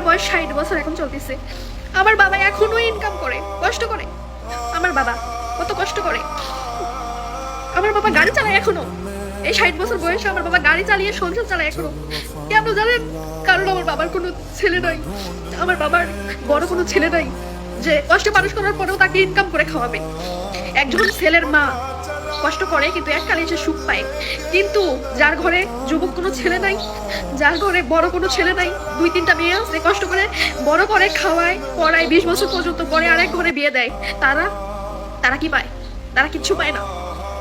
বয়স 60 বছর এখন চলতেছে। আমার বাবা এখনো ইনকাম করে, কষ্ট করে। আমার বাবা কত কষ্ট করে। আমার বাবা গাড়ি চালায় এখনো, এই 60 বছর বয়সে আমার বাবা গাড়ি চালিয়ে সংসার চালায় এখনো। কেন জানেন? কারণ আমার বাবার কোনো ছেলে নাই, আমার বাবার বড় কোনো ছেলে নাই যে কষ্টে মানুষ করার পরেও তাকে ইনকাম করে খাওয়াবে। একজন ছেলের মা কষ্ট করে কিন্তু এককালে এসে সুখ পায়, কিন্তু যার ঘরে যুবক কোনো ছেলে নাই, যার ঘরে বড় কোনো ছেলে নাই, 2-3টা মেয়ে আছে, কষ্ট করে বড় করে খাওয়ায় পড়ায় 20 বছর পর্যন্ত, পরে আরেক ঘরে বিয়ে দেয়, তারা কি পায়? তারা কিচ্ছু পায় না।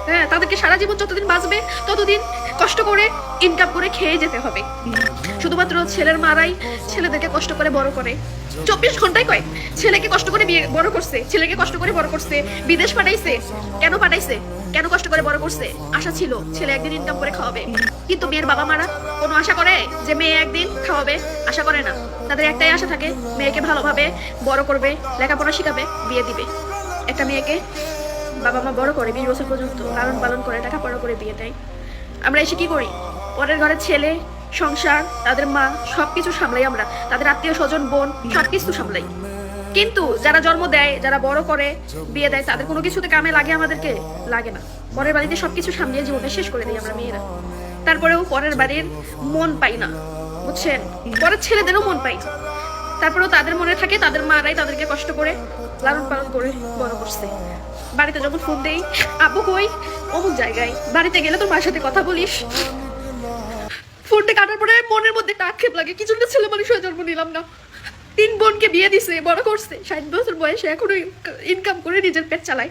হ্যাঁ, তাদেরকে সারা জীবন যতদিন বাঁচবে ততদিন কষ্ট করে ইনকাম করে খেয়ে যেতে হবে। শুধুমাত্র ছেলের মারাই ছেলেদেরকে কষ্ট করে বড় করে, 24 ঘন্টায় কয় ছেলেকে কষ্ট করে বিয়ে বড় করছে, ছেলেকে কষ্ট করে বড় করছে, বিদেশ পাঠাইছে। কেন পাঠাইছে? কেন কষ্ট করে বড় করছে? আশা ছিল ছেলে একদিন ইনকাম করে খাওয়াবে। কিন্তু মেয়ের বাবা মারা কোনো আশা করে যে মেয়ে একদিন খাওয়াবে? আশা করে না। তাদের একটাই আশা থাকে, মেয়েকে ভালোভাবে বড় করবে, লেখাপড়া শিখাবে, বিয়ে দিবে। একটা মেয়েকে বাবা মা বড় করে 20 বছর পর্যন্ত লালন পালন করে, টাকা পড়া করে বিয়ে দেয়। আমরা এসে কি করি? পরের ঘরের ছেলে, সংসার, তাদের মা সবকিছু সামলাই আমরা, তাদের আত্মীয় স্বজন, বোন সবকিছু সামলাই। কিন্তু যারা জন্ম দেয়, যারা বড় করে বিয়ে দেয়, তাদের কোনো কিছুতে কামে লাগে? আমাদেরকে লাগে না। পরের বাড়িতে সবকিছু সামলিয়ে জীবনটা শেষ করে দিই আমরা মেয়েরা। তারপরেও পরের বাড়ির মন পাই না, বুঝছেন? পরের ছেলেদেরও মন পাই না। তারপরেও তাদের মনে থাকে তাদের মারাই তাদেরকে কষ্ট করে লালন পালন করে বড় করছে। বাড়িতে যখন ফোন দেই, আব্বু কই? অমুক জায়গায়। বাড়িতে গেলে তোর মার সাথে কথা বলিস। ফোনটা কাটার পরে মনের মধ্যে একটা আক্ষেপ লাগে, কি জন্য ছেলে মানুষ হয়ে জন্ম নিলাম না। 3 বোনকে বিয়ে দিছে, বড় করছে, 60 বছর বয়সে এখনো ইনকাম করে নিজের পেট চালায়।